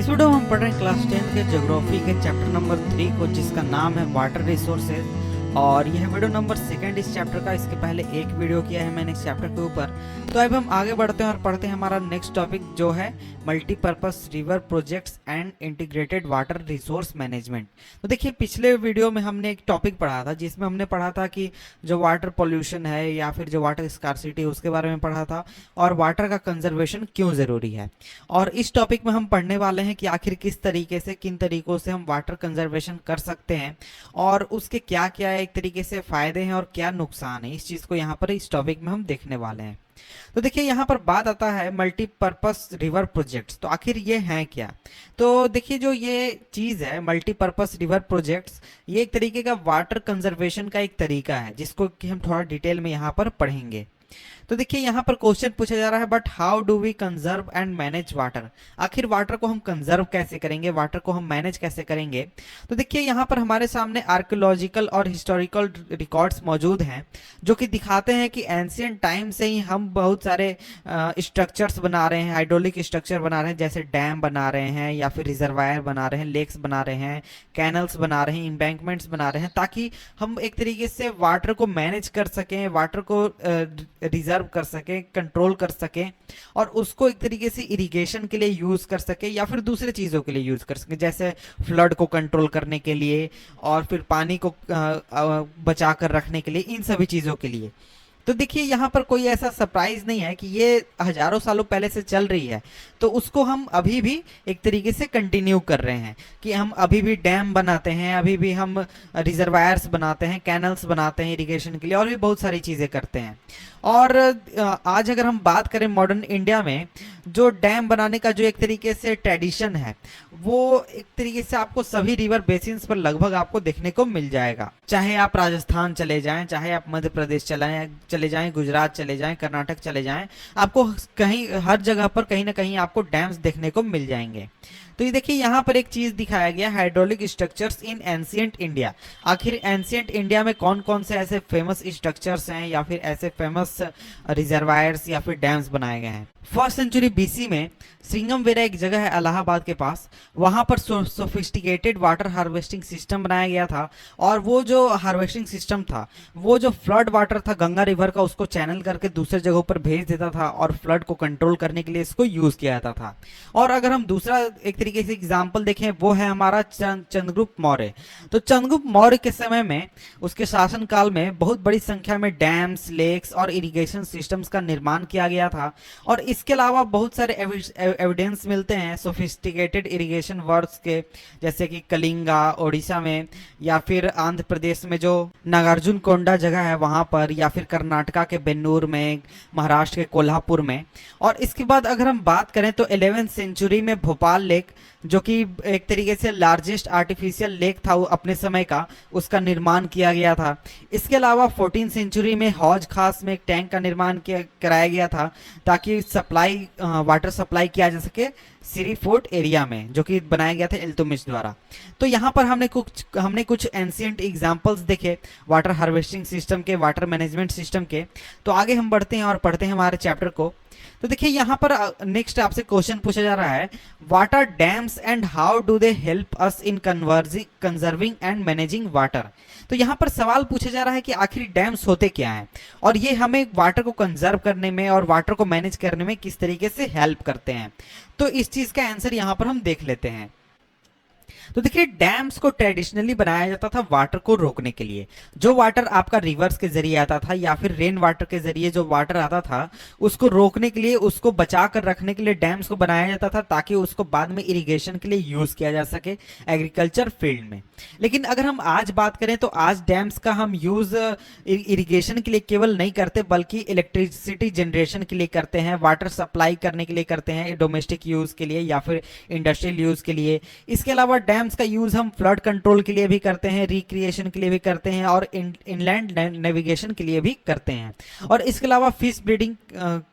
इस वीडियो में हम पढ़ रहे हैं क्लास 10 के ज्योग्राफी के चैप्टर नंबर 3 को, जिसका नाम है वाटर रिसोर्सेज। और यह वीडियो नंबर 2 इस चैप्टर का। इसके पहले एक वीडियो किया है मैंने इस चैप्टर के ऊपर। तो अब हम आगे बढ़ते हैं और पढ़ते हैं हमारा नेक्स्ट टॉपिक, जो है multipurpose river projects and integrated water resource management. तो देखिए, पिछले वीडियो में हमने एक टॉपिक पढ़ा था जिसमें हमने पढ़ा था कि जो वाटर पोल्यूशन है या फिर जो वाटर स्कार्सिटी है उसके बारे में पढ़ा था, और वाटर का कंजर्वेशन क्यों ज़रूरी है। और इस टॉपिक में हम पढ़ने वाले हैं कि आखिर किस तरीके से, किन तरीकों से हम वाटर कंजर्वेशन कर सकते हैं और उसके क्या क्या एक तरीके से फायदे हैं और क्या नुकसान है। इस चीज को यहाँ पर इस टॉपिक में हम देखने वाले हैं। तो देखिए, यहाँ पर बात आता है मल्टीपर्पस रिवर प्रोजेक्ट्स। तो आखिर ये हैं क्या। तो देखिए, जो ये चीज है मल्टीपर्पस रिवर प्रोजेक्ट्स, ये एक तरीके का वाटर कंजर्वेशन का एक तरीका है जिसको कि हम थोड़ा डिटेल में यहाँ पर पढ़ेंगे। तो देखिए, यहाँ पर क्वेश्चन पूछा जा रहा है, but how do we conserve and manage water. आखिर वाटर को हम कंजर्व कैसे करेंगे, वाटर को हम मैनेज कैसे करेंगे। तो देखिए, यहाँ पर हमारे सामने आर्कियोलॉजिकल और हिस्टोरिकल रिकॉर्ड्स मौजूद हैं जो कि दिखाते हैं कि एंशियंट टाइम से ही हम बहुत सारे स्ट्रक्चर्स बना रहे हैं, हाइड्रोलिक स्ट्रक्चर बना रहे हैं, जैसे डैम बना रहे हैं या फिर रिजर्वायर बना रहे हैं, लेक्स बना रहे हैं, कैनल्स बना रहे हैं, एम्बैंकमेंट्स बना रहे हैं, ताकि हम एक तरीके से वाटर को मैनेज कर सकें, वाटर को रिजर्व कर सके, कंट्रोल कर सके, और उसको एक तरीके से इरिगेशन के लिए यूज कर सके या फिर दूसरे चीजों के लिए यूज कर सके, जैसे फ्लड को कंट्रोल करने के लिए और फिर पानी को बचा कर रखने के लिए, इन सभी चीजों के लिए। तो देखिए, यहाँ पर कोई ऐसा सरप्राइज नहीं है कि ये हजारों सालों पहले से चल रही है, तो उसको हम अभी भी एक तरीके से कंटिन्यू कर रहे हैं कि हम अभी भी डैम बनाते हैं, अभी भी हम रिजर्वायर्स बनाते हैं, कैनल्स बनाते हैं इरिगेशन के लिए, और भी बहुत सारी चीज़ें करते हैं। और आज अगर हम बात करें मॉडर्न इंडिया में, जो डैम बनाने का जो एक तरीके से ट्रेडिशन है, वो एक तरीके से आपको सभी रिवर बेसिन्स पर लगभग आपको देखने को मिल जाएगा। चाहे आप राजस्थान चले जाएं, चाहे आप मध्य प्रदेश चले जाएं, गुजरात चले जाएं, कर्नाटक चले जाएं, आपको कहीं हर जगह पर कहीं ना कहीं आपको डैम्स देखने को मिल जाएंगे। तो ये देखिए, यहाँ पर एक चीज दिखाया गया, hydraulic structures in ancient India. आखिर एंशियंट इंडिया में कौन कौन से ऐसे फेमस स्ट्रक्चर्स हैं या फिर ऐसे फेमस रिजर्वायर्स या फिर डैम्स बनाए गए हैं। 1st सेंचुरी बीसी में सिंगमवेरा एक जगह है इलाहाबाद के पास, वहां पर सोफिस्टिकेटेड वाटर हार्वेस्टिंग सिस्टम बनाया गया था। और वो जो हार्वेस्टिंग सिस्टम था, वो जो फ्लड वाटर था गंगा रिवर का, उसको चैनल करके दूसरे जगहों पर भेज देता था और फ्लड को कंट्रोल करने के लिए इसको यूज किया जाता था। और अगर हम दूसरा एक तरीके से एग्जाम्पल देखें, वो है हमारा चंद्रगुप्त मौर्य। तो चंद्रगुप्त मौर्य के समय में, उसके शासनकाल में बहुत बड़ी संख्या में डैम्स, लेक्स और इरिगेशन सिस्टम्स का निर्माण किया गया था। और इसके अलावा बहुत सारे एविडेंस मिलते हैं सोफिस्टिकेटेड इरिगेशन वर्क्स के, जैसे कि कलिंगा ओडिशा में, या फिर आंध्र प्रदेश में जो नागार्जुन कोंडा जगह है वहां पर, या फिर कर्नाटका के बेन्नूर में, महाराष्ट्र के कोल्हापुर में। और इसके बाद अगर हम बात करें तो 11th सेंचुरी में भोपाल लेक, जो कि एक तरीके से लार्जेस्ट आर्टिफिशियल लेक था अपने समय का, उसका निर्माण किया गया था। इसके अलावा 14th सेंचुरी में हौज खास में एक टैंक का निर्माण कराया गया था, ताकि सप्लाई वाटर सप्लाई किया जा सके सिरी फोर्ट एरिया में, जो कि बनाया गया था इल्तुतमिश द्वारा। तो यहाँ पर हमने कुछ एंशियंट एग्जांपल्स देखे वाटर हार्वेस्टिंग सिस्टम के, वाटर मैनेजमेंट सिस्टम के। तो आगे हम बढ़ते हैं और पढ़ते हैं हमारे चैप्टर को। तो देखिए, यहाँ पर नेक्स्ट आपसे क्वेश्चन पूछा जा रहा है, what are dams and how do they help us in conserving and managing water. तो यहाँ पर सवाल पूछा जा रहा है कि आखिर डैम्स होते क्या हैं और ये हमें वाटर को कंजर्व करने में और वाटर को मैनेज करने में किस तरीके से हेल्प करते हैं। तो इस चीज का आंसर यहाँ पर हम देख लेते हैं। तो देखिए, डैम्स को ट्रेडिशनली बनाया जाता था वाटर को रोकने के लिए। जो वाटर आपका रिवर्स के जरिए आता था या फिर रेन वाटर के जरिए जो वाटर आता था, उसको रोकने के लिए, उसको बचा कर रखने के लिए डैम्स को बनाया जाता था, ताकि उसको बाद में इरिगेशन के लिए यूज किया जा सके एग्रीकल्चर फील्ड में। लेकिन अगर हम आज बात करें तो आज डैम्स का हम यूज इरिगेशन के लिए केवल नहीं करते, बल्कि इलेक्ट्रिसिटी जनरेशन के लिए करते हैं, वाटर सप्लाई करने के लिए करते हैं, डोमेस्टिक यूज के लिए या फिर इंडस्ट्रियल यूज के लिए। इसके अलावा डैम्स का यूज हम फ्लड कंट्रोल के लिए भी करते हैं, रिक्रिएशन के लिए भी करते हैं, और इनलैंड नेविगेशन के लिए भी करते हैं। और इसके अलावा फिश ब्रीडिंग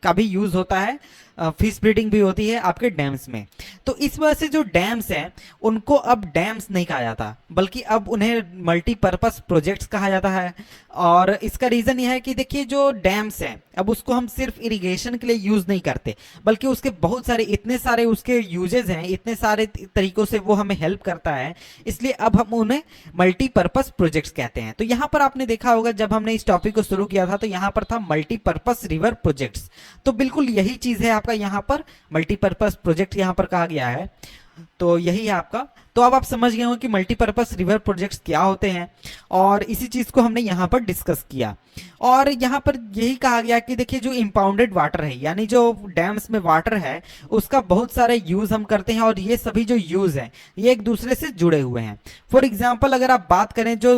का भी यूज होता है फिश ब्रीडिंग भी होती है आपके डैम्स में। तो इस वजह से जो डैम्स हैं उनको अब डैम्स नहीं कहा जाता, बल्कि अब उन्हें मल्टीपर्पस प्रोजेक्ट्स कहा जाता है। और इसका रीज़न यह है कि देखिए जो डैम्स हैं अब उसको हम सिर्फ इरिगेशन के लिए यूज़ नहीं करते, बल्कि उसके बहुत सारे इतने सारे उसके यूजेज हैं, इतने सारे तरीकों से वो हमें हेल्प करता है, इसलिए अब हम उन्हें मल्टीपर्पस प्रोजेक्ट्स कहते हैं। तो यहाँ पर आपने देखा होगा जब हमने इस टॉपिक को शुरू किया था तो यहाँ पर था मल्टीपर्पस रिवर प्रोजेक्ट्स, तो बिल्कुल यही चीज़ है आपका यहाँ पर मल्टीपर्पस प्रोजेक्ट यहाँ पर कहा गया है। तो यही है आपका। तो अब आप समझ गए हो कि मल्टीपर्पस रिवर प्रोजेक्ट्स क्या होते हैं, और इसी चीज़ को हमने यहाँ पर डिस्कस किया। और यहाँ पर यही कहा गया कि देखिए जो इंपाउंडेड वाटर है, यानी जो डैम्स में वाटर है उसका बहुत सारे यूज़ हम करते हैं, और ये सभी जो यूज़ हैं ये एक दूसरे से जुड़े हुए हैं। फॉर एग्जाम्पल अगर आप बात करें जो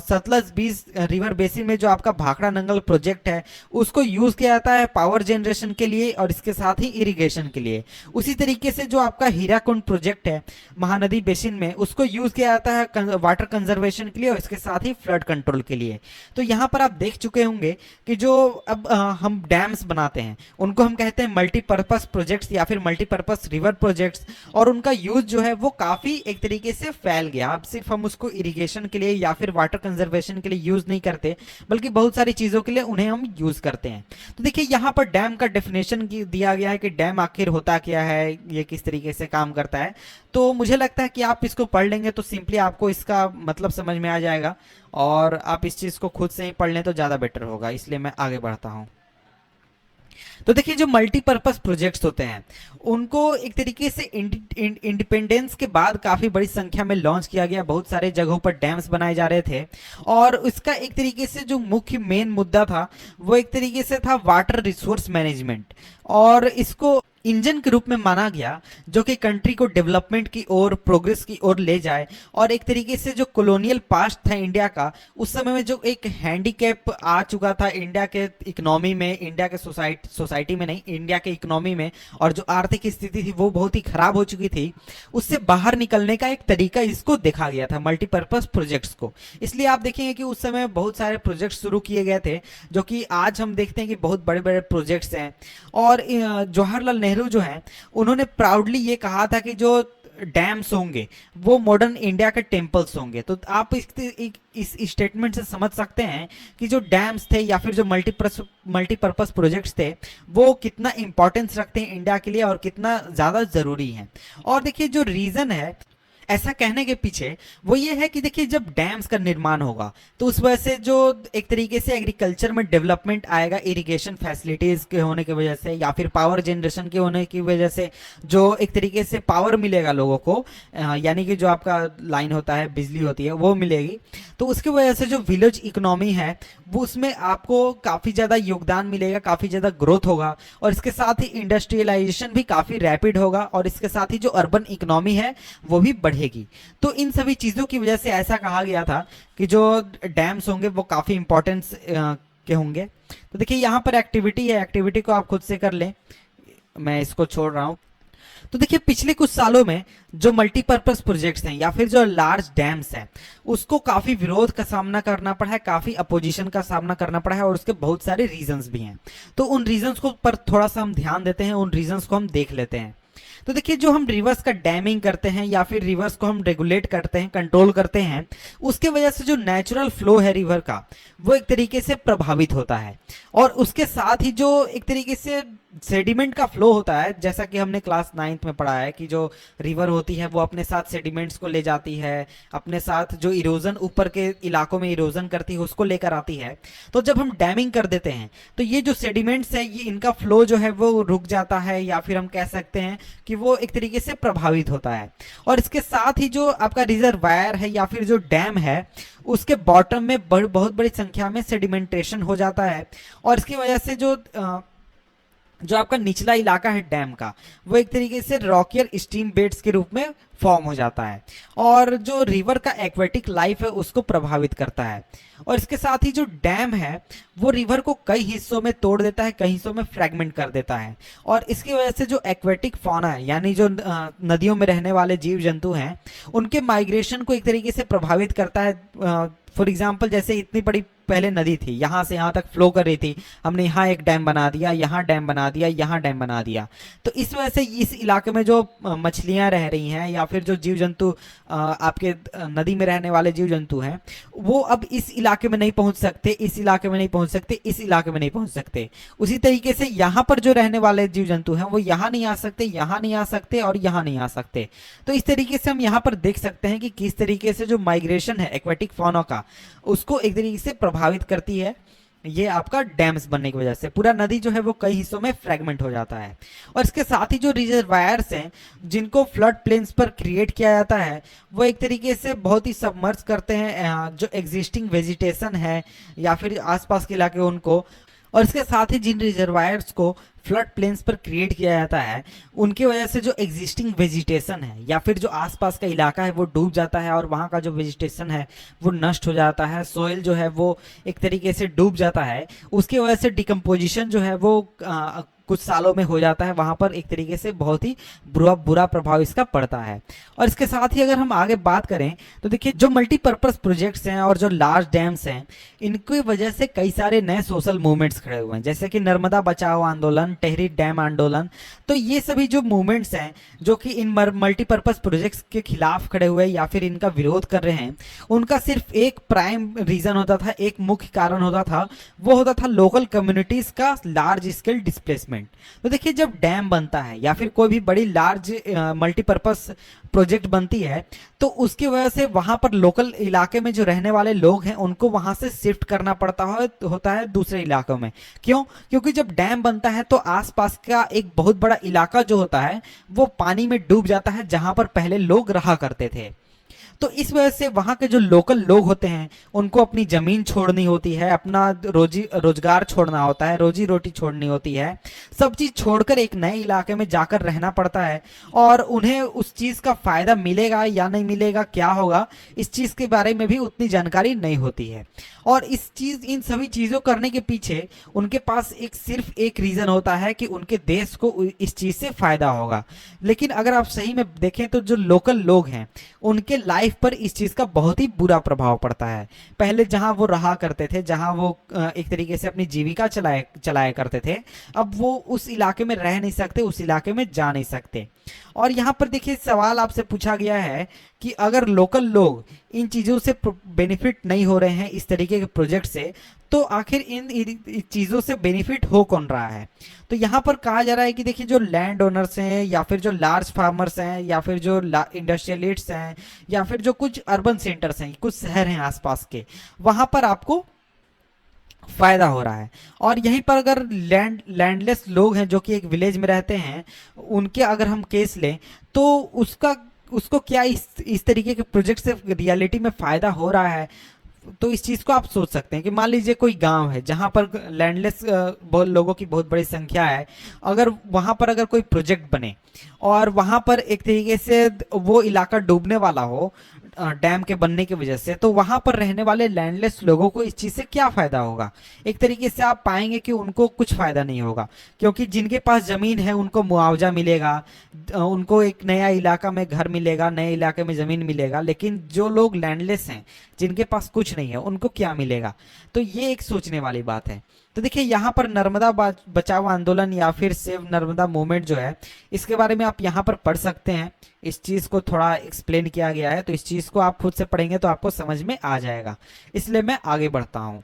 सतलज बीस रिवर बेसिन में जो आपका भाखड़ा नंगल प्रोजेक्ट है उसको यूज़ किया जाता है पावर जनरेशन के लिए और इसके साथ ही इरिगेशन के लिए। उसी तरीके से जो आपका हीराकुंड प्रोजेक्ट है महानदी बेसिन में, उसको यूज़ किया जाता है वाटर कंजर्वेशन के लिए और इसके साथ ही फ्लड कंट्रोल के लिए। तो यहाँ पर आप देख चुके होंगे कि जो अब हम डैम्स बनाते हैं उनको हम कहते हैं मल्टीपर्पस प्रोजेक्ट्स या फिर मल्टीपर्पस रिवर प्रोजेक्ट्स, और उनका यूज जो है वो काफ़ी एक तरीके से फैल गया। अब सिर्फ हम उसको इरिगेशन के लिए या फिर वाटर कंजर्वेशन के लिए यूज़ नहीं करते, बल्कि बहुत सारी चीज़ों के लिए उन्हें हम यूज़ करते हैं। तो देखिए यहाँ पर डैम का डेफिनेशन दिया गया है कि डैम आखिर होता क्या है, ये किस तरीके से काम करता है। तो मुझे लगता है कि आप इसको पढ़ लेंगे तो सिंपली आपको इसका मतलब समझ में आ जाएगा, और आप इस चीज़ को खुद से ही पढ़ लें तो ज़्यादा बेटर होगा, इसलिए मैं आगे बढ़ता हूँ। तो देखिए जो मल्टीपर्पस प्रोजेक्ट्स होते हैं उनको एक तरीके से इंडिपेंडेंस के बाद काफ़ी बड़ी संख्या में लॉन्च किया गया। बहुत सारे जगहों पर डैम्स बनाए जा रहे थे, और इसका एक तरीके से जो मुख्य मेन मुद्दा था वो एक तरीके से था वाटर रिसोर्स मैनेजमेंट, और इसको इंजन के रूप में माना गया जो कि कंट्री को डेवलपमेंट की ओर, प्रोग्रेस की ओर ले जाए। और एक तरीके से जो कॉलोनियल पास्ट था इंडिया का, उस समय में जो एक हैंडीकैप आ चुका था इंडिया के इकोनॉमी में, इंडिया के सोसाइटी में नहीं, इंडिया के इकोनॉमी में, और जो आर्थिक स्थिति थी वो बहुत ही खराब हो चुकी थी, उससे बाहर निकलने का एक तरीका इसको देखा गया था मल्टीपर्पज प्रोजेक्ट्स को। इसलिए आप देखेंगे कि उस समय बहुत सारे प्रोजेक्ट शुरू किए गए थे जो कि आज हम देखते हैं कि बहुत बड़े बड़े प्रोजेक्ट्स हैं। और जवाहरलाल नेहरू जो है उन्होंने प्राउडली ये कहा था कि जो डैम्स होंगे वो मॉडर्न इंडिया के टेम्पल्स होंगे। तो आप इस स्टेटमेंट से समझ सकते हैं कि जो डैम्स थे या फिर जो मल्टीपर्पस प्रोजेक्ट्स थे वो कितना इंपॉर्टेंस रखते हैं इंडिया के लिए और कितना ज़्यादा ज़रूरी है। और देखिए जो रीज़न है ऐसा कहने के पीछे वो ये है कि देखिए जब डैम्स का निर्माण होगा तो उस वजह से जो एक तरीके से एग्रीकल्चर में डेवलपमेंट आएगा, इरिगेशन फैसिलिटीज़ के होने की वजह से या फिर पावर जनरेशन के होने की वजह से जो एक तरीके से पावर मिलेगा लोगों को, यानी कि जो आपका लाइन होता है, बिजली होती है, वो मिलेगी। तो उसकी वजह से जो विलेज इकोनॉमी है वो उसमें आपको काफ़ी ज़्यादा योगदान मिलेगा, काफ़ी ज़्यादा ग्रोथ होगा, और इसके साथ ही इंडस्ट्रियलाइजेशन भी काफ़ी रैपिड होगा, और इसके साथ ही जो अर्बन इकोनॉमी है वो भी बढ़ेगी। तो इन सभी चीज़ों की वजह से ऐसा कहा गया था कि जो डैम्स होंगे वो काफ़ी इंपॉर्टेंस के होंगे। तो देखिए यहाँ पर एक्टिविटी है, एक्टिविटी को आप खुद से कर लें, मैं इसको छोड़ रहा हूँ। तो देखिए पिछले कुछ सालों में जो मल्टीपर्पस प्रोजेक्ट्स हैं या फिर जो लार्ज डैम्स हैं उसको काफ़ी विरोध का सामना करना पड़ा है, काफ़ी अपोजिशन का सामना करना पड़ा है, और उसके बहुत सारे रीजंस भी हैं। तो उन रीजंस को पर थोड़ा सा हम ध्यान देते हैं, उन रीजंस को हम देख लेते हैं। तो देखिए जो हम रिवर्स का डैमिंग करते हैं या फिर रिवर्स को हम रेगुलेट करते हैं, कंट्रोल करते हैं, उसके वजह से जो नेचुरल फ्लो है रिवर का वो एक तरीके से प्रभावित होता है। और उसके साथ ही जो एक तरीके से सेडिमेंट का फ्लो होता है, जैसा कि हमने क्लास 9th में पढ़ा है कि जो रिवर होती है वो अपने साथ सेडिमेंट्स को ले जाती है, अपने साथ जो इरोजन ऊपर के इलाकों में इरोजन करती है उसको लेकर आती है। तो जब हम डैमिंग कर देते हैं तो ये जो सेडिमेंट्स है ये इनका फ्लो जो है वो रुक जाता है, या फिर हम कह सकते हैं कि वो एक तरीके से प्रभावित होता है। और इसके साथ ही जो आपका रिजर्वायर है या फिर जो डैम है उसके बॉटम में बहुत बड़ी संख्या में सेडिमेंटेशन हो जाता है, और इसकी वजह से जो आपका निचला इलाका है डैम का वो एक तरीके से रॉकियर स्टीम बेड्स के रूप में फॉर्म हो जाता है और जो रिवर का एक्वेटिक लाइफ है उसको प्रभावित करता है। और इसके साथ ही जो डैम है वो रिवर को कई हिस्सों में तोड़ देता है, कई हिस्सों में फ्रैगमेंट कर देता है और इसकी वजह से जो एक्वेटिक फौना है यानी जो नदियों में रहने वाले जीव जंतु हैं उनके माइग्रेशन को एक तरीके से प्रभावित करता है। फॉर एग्जाम्पल जैसे इतनी बड़ी पहले नदी थी, यहाँ से यहाँ तक फ्लो कर रही थी, हमने यहाँ एक डैम बना दिया, यहाँ डैम बना दिया, यहाँ डैम बना दिया, तो इस वजह से इस इलाके में जो मछलियाँ रह रही हैं या फिर जो जीव जंतु आपके नदी में रहने वाले जीव जंतु हैं वो अब इस इलाके में नहीं पहुँच सकते, इस इलाके में नहीं पहुँच सकते, इस इलाके में नहीं पहुँच सकते। उसी तरीके से यहाँ पर जो रहने वाले जीव जंतु हैं वो यहाँ नहीं आ सकते, यहाँ नहीं आ सकते और यहाँ नहीं आ सकते। तो इस तरीके से हम यहाँ पर देख सकते हैं कि किस तरीके से जो माइग्रेशन है एक्वेटिक फौना का उसको एक तरीके से प्रभावित करती है। ये आपका डैम्स बनने की वजह से पूरा नदी जो है वो कई हिस्सों में फ्रैगमेंट हो जाता है। और इसके साथ ही जो रिजर्वायर्स हैं जिनको फ्लड प्लेन्स पर क्रिएट किया जाता है वो एक तरीके से बहुत ही सबमर्ज करते हैं जो एग्जिस्टिंग वेजिटेशन है या फिर आसपास के इलाके उनको। और इसके साथ ही जिन रिजर्वायर्स को फ्लड प्लेन्स पर क्रिएट किया जाता है उनकी वजह से जो एग्जिस्टिंग वेजिटेशन है या फिर जो आसपास का इलाका है वो डूब जाता है और वहाँ का जो वेजिटेशन है वो नष्ट हो जाता है, सोइल जो है वो एक तरीके से डूब जाता है। उसकी वजह से डिकम्पोजिशन जो है वो कुछ सालों में हो जाता है, वहाँ पर एक तरीके से बहुत ही बुरा प्रभाव इसका पड़ता है। और इसके साथ ही अगर हम आगे बात करें तो देखिए जो मल्टीपर्पज़ प्रोजेक्ट्स हैं और जो लार्ज डैम्स हैं इनकी वजह से कई सारे नए सोशल मूवमेंट्स खड़े हुए हैं जैसे कि नर्मदा बचाओ आंदोलन, टिहरी डैम आंदोलन। तो ये सभी जो मूवमेंट्स हैं जो कि इन मल्टीपर्पज़ प्रोजेक्ट्स के खिलाफ खड़े हुए या फिर इनका विरोध कर रहे हैं उनका सिर्फ एक प्राइम रीज़न होता था, एक मुख्य कारण होता था, वो होता था लोकल कम्युनिटीज़ का लार्ज स्केल डिस्प्लेसमेंट। तो देखिए जब डैम बनता है या फिर कोई भी बड़ी लार्ज मल्टीपर्पस प्रोजेक्ट बनती है तो उसकी वजह से वहां पर लोकल इलाके में जो रहने वाले लोग हैं उनको वहां से शिफ्ट करना पड़ता होता है दूसरे इलाकों में। क्यों? क्योंकि जब डैम बनता है तो आसपास का एक बहुत बड़ा इलाका जो होता है वो पानी में डूब जाता है जहां पर पहले लोग रहा करते थे। तो इस वजह से वहाँ के जो लोकल लोग होते हैं उनको अपनी ज़मीन छोड़नी होती है, अपना रोजगार छोड़ना होता है, रोजी रोटी छोड़नी होती है, सब चीज़ छोड़कर एक नए इलाके में जाकर रहना पड़ता है और उन्हें उस चीज़ का फ़ायदा मिलेगा या नहीं मिलेगा, क्या होगा, इस चीज़ के बारे में भी उतनी जानकारी नहीं होती है। और इन सभी चीज़ों करने के पीछे उनके पास सिर्फ एक रीज़न होता है कि उनके देश को इस चीज़ से फ़ायदा होगा। लेकिन अगर आप सही में देखें तो जो लोकल लोग हैं उनके लाइफ पर इस चीज़ का बहुत ही बुरा प्रभाव पड़ता है। पहले जहां वो रहा करते थे, जहां वो एक तरीके से अपनी जीविका चलाया करते थे, अब वो उस इलाके में रह नहीं सकते, उस इलाके में जा नहीं सकते। और यहाँ पर देखिए सवाल आपसे पूछा गया है कि अगर लोकल लोग इन चीज़ों से बेनिफिट नहीं हो रहे हैं इस तरीके के प्रोजेक्ट से तो आखिर इन चीज़ों से बेनिफिट हो कौन रहा है। तो यहाँ पर कहा जा रहा है कि देखिए जो लैंड ओनर्स हैं या फिर जो लार्ज फार्मर्स हैं या फिर जो इंडस्ट्रियलिस्ट्स हैं या फिर जो कुछ अर्बन सेंटर्स हैं, कुछ शहर हैं आसपास के, वहाँ पर आपको फायदा हो रहा है। और यहीं पर अगर लैंडलेस लोग हैं जो कि एक विलेज में रहते हैं उनके अगर हम केस लें तो उसको क्या इस तरीके के प्रोजेक्ट से रियलिटी में फ़ायदा हो रहा है। तो इस चीज़ को आप सोच सकते हैं कि मान लीजिए कोई गांव है जहां पर लैंडलेस लोगों की बहुत बड़ी संख्या है, अगर वहां पर अगर कोई प्रोजेक्ट बने और वहां पर एक तरीके से वो इलाका डूबने वाला हो डैम के बनने की वजह से, तो वहां पर रहने वाले लैंडलेस लोगों को इस चीज़ से क्या फ़ायदा होगा। एक तरीके से आप पाएंगे कि उनको कुछ फ़ायदा नहीं होगा क्योंकि जिनके पास ज़मीन है उनको मुआवजा मिलेगा, उनको एक नया इलाका में घर मिलेगा, नए इलाके में ज़मीन मिलेगा, लेकिन जो लोग लैंडलेस हैं जिनके पास कुछ नहीं है उनको क्या मिलेगा। तो ये एक सोचने वाली बात है। तो देखिए यहाँ पर नर्मदा बचाओ आंदोलन या फिर सेव नर्मदा मूवमेंट जो है इसके बारे में आप यहाँ पर पढ़ सकते हैं। इस चीज़ को थोड़ा एक्सप्लेन किया गया है तो इस चीज़ को आप खुद से पढ़ेंगे तो आपको समझ में आ जाएगा, इसलिए मैं आगे बढ़ता हूँ।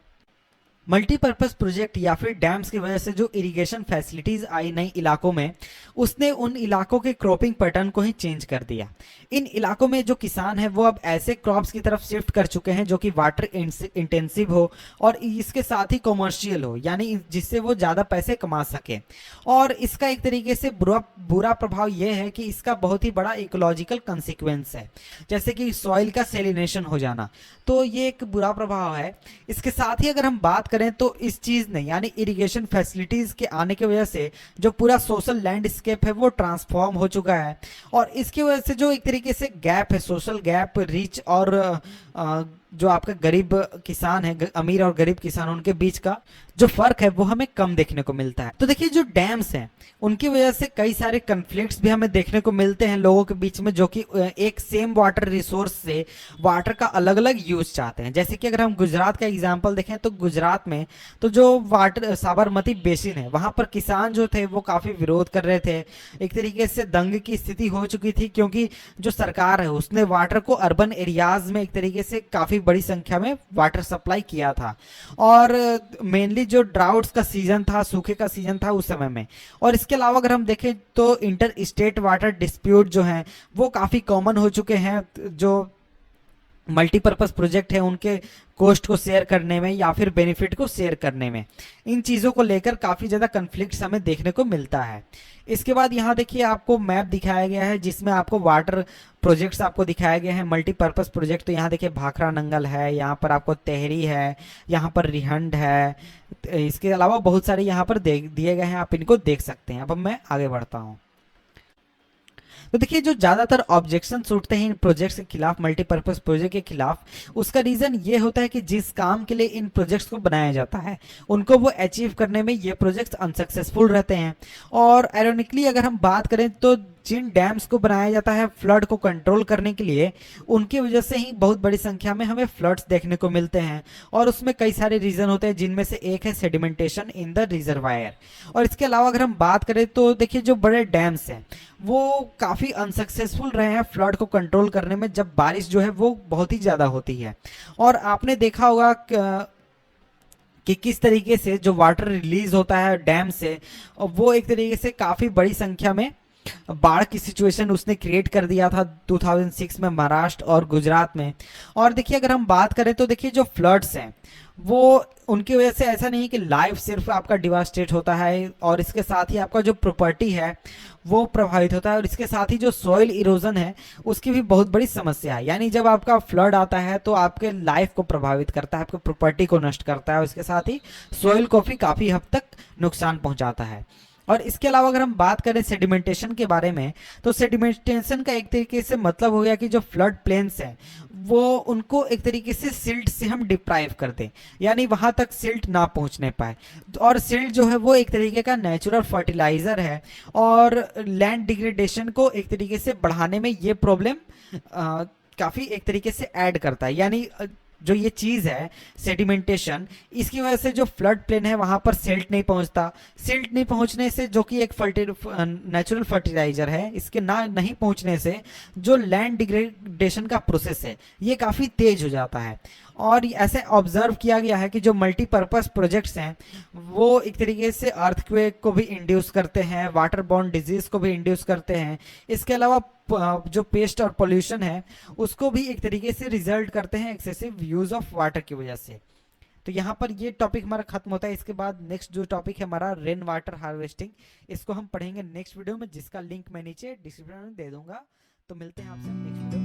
मल्टीपर्पज़ प्रोजेक्ट या फिर डैम्स की वजह से जो इरिगेशन फैसिलिटीज़ आई नई इलाकों में उसने उन इलाकों के क्रॉपिंग पैटर्न को ही चेंज कर दिया। इन इलाकों में जो किसान हैं वो अब ऐसे क्रॉप्स की तरफ शिफ्ट कर चुके हैं जो कि वाटर इंटेंसिव हो और इसके साथ ही कॉमर्शियल हो, यानी जिससे वो ज़्यादा पैसे कमा सके। और इसका एक तरीके से बुरा प्रभाव ये है कि इसका बहुत ही बड़ा इकोलॉजिकल कंसिक्वेंस है, जैसे कि सॉइल का सेलिनेशन हो जाना, तो ये एक बुरा प्रभाव है। इसके साथ ही अगर हम बात करें तो इस चीज ने यानी इरिगेशन फैसिलिटीज के आने की वजह से जो पूरा सोशल लैंडस्केप है वो ट्रांसफॉर्म हो चुका है। और इसकी वजह से जो एक तरीके से गैप है, सोशल गैप, रिच और जो आपका गरीब किसान है, अमीर और गरीब किसान, उनके बीच का जो फर्क है वो हमें कम देखने को मिलता है। तो देखिए जो डैम्स हैं उनकी वजह से कई सारे कन्फ्लिक्ट्स भी हमें देखने को मिलते हैं लोगों के बीच में, जो कि एक सेम वाटर रिसोर्स से वाटर का अलग अलग यूज चाहते हैं। जैसे कि अगर हम गुजरात का एग्जांपल देखें तो गुजरात में तो जो वाटर साबरमती बेसिन है वहां पर किसान जो थे वो काफी विरोध कर रहे थे, एक तरीके से दंग की स्थिति हो चुकी थी, क्योंकि जो सरकार है उसने वाटर को अर्बन एरियाज में एक तरीके से काफी बड़ी संख्या में वाटर सप्लाई किया था। और मेनली जो ड्राउट्स का सीजन था, सूखे का सीजन था उस समय में। और इसके अलावा अगर हम देखें तो इंटर स्टेट वाटर डिस्प्यूट जो हैं वो काफी कॉमन हो चुके हैं। जो मल्टीपर्पज प्रोजेक्ट है उनके कॉस्ट को शेयर करने में या फिर बेनिफिट को शेयर करने में, इन चीज़ों को लेकर काफ़ी ज़्यादा कन्फ्लिक्ट्स हमें देखने को मिलता है। इसके बाद यहाँ देखिए आपको मैप दिखाया गया है जिसमें आपको वाटर प्रोजेक्ट्स आपको दिखाया गया है, मल्टीपर्पज प्रोजेक्ट। तो यहाँ देखिए भाखड़ा नंगल है, यहाँ पर आपको तेहरी है, यहाँ पर रिहंड है, इसके अलावा बहुत सारे यहाँ पर दिए गए हैं, आप इनको देख सकते हैं। अब मैं आगे बढ़ता हूँ। तो देखिए जो ज़्यादातर ऑब्जेक्शंस उठते हैं इन प्रोजेक्ट्स के खिलाफ, मल्टीपर्पज प्रोजेक्ट के खिलाफ, उसका रीज़न ये होता है कि जिस काम के लिए इन प्रोजेक्ट्स को बनाया जाता है उनको वो अचीव करने में ये प्रोजेक्ट्स अनसक्सेसफुल रहते हैं। और आयरॉनिकली अगर हम बात करें तो जिन डैम्स को बनाया जाता है फ्लड को कंट्रोल करने के लिए, उनकी वजह से ही बहुत बड़ी संख्या में हमें फ्लड्स देखने को मिलते हैं। और उसमें कई सारे रीज़न होते हैं जिनमें से एक है सेडिमेंटेशन इन द रिजर्वायर। और इसके अलावा अगर हम बात करें तो देखिए जो बड़े डैम्स हैं वो काफ़ी अनसक्सेसफुल रहे हैं फ्लड को कंट्रोल करने में, जब बारिश जो है वो बहुत ही ज़्यादा होती है। और आपने देखा होगा कि किस तरीके से जो वाटर रिलीज होता है डैम से वो एक तरीके से काफ़ी बड़ी संख्या में बाढ़ की सिचुएशन उसने क्रिएट कर दिया था 2006 में महाराष्ट्र और गुजरात में। और देखिए अगर हम बात करें तो देखिए जो फ्लड्स हैं वो उनकी वजह से ऐसा नहीं कि लाइफ सिर्फ आपका डिवास्टेट होता है, और इसके साथ ही आपका जो प्रॉपर्टी है वो प्रभावित होता है, और इसके साथ ही जो सॉइल इरोजन है उसकी भी बहुत बड़ी समस्या है। यानी जब आपका फ्लड आता है तो आपके लाइफ को प्रभावित करता है, आपके प्रॉपर्टी को नष्ट करता है, और इसके साथ ही सॉइल को भी काफ़ी हद तक नुकसान पहुंचाता है। और इसके अलावा अगर हम बात करें सेडिमेंटेशन के बारे में तो सेडिमेंटेशन का एक तरीके से मतलब हो गया कि जो फ्लड प्लेन्स हैं वो उनको एक तरीके से सिल्ट से हम डिप्राइव कर दें, यानी वहां तक सिल्ट ना पहुंचने पाए। और सिल्ट जो है वो एक तरीके का नेचुरल फर्टिलाइजर है, और लैंड डिग्रेडेशन को एक तरीके से बढ़ाने में ये प्रॉब्लम काफ़ी एक तरीके से ऐड करता है। यानी जो ये चीज़ है सेडिमेंटेशन, इसकी वजह से जो फ्लड प्लेन है वहाँ पर सिल्ट नहीं पहुँचता। सिल्ट नहीं पहुँचने से जो कि एक नेचुरल फर्टिलाइजर है, इसके ना नहीं पहुँचने से जो लैंड डिग्रेडेशन का प्रोसेस है ये काफ़ी तेज हो जाता है। और ऐसे ऑब्जर्व किया गया है कि जो मल्टीपर्पज़ प्रोजेक्ट्स हैं वो एक तरीके से अर्थक्वेक को भी इंड्यूस करते हैं, वाटर बॉर्न डिजीज़ को भी इंड्यूस करते हैं। इसके अलावा जो पेस्ट और पोल्यूशन है उसको भी एक तरीके से रिजल्ट करते हैं एक्सेसिव यूज़ ऑफ वाटर की वजह से। तो यहाँ पर ये टॉपिक हमारा खत्म होता है। इसके बाद नेक्स्ट जो टॉपिक है हमारा रेन वाटर हार्वेस्टिंग, इसको हम पढ़ेंगे नेक्स्ट वीडियो में, जिसका लिंक मैं नीचे डिस्क्रिप्शन में दे दूंगा। तो मिलते हैं आपसे नेक्स्ट वीडियो।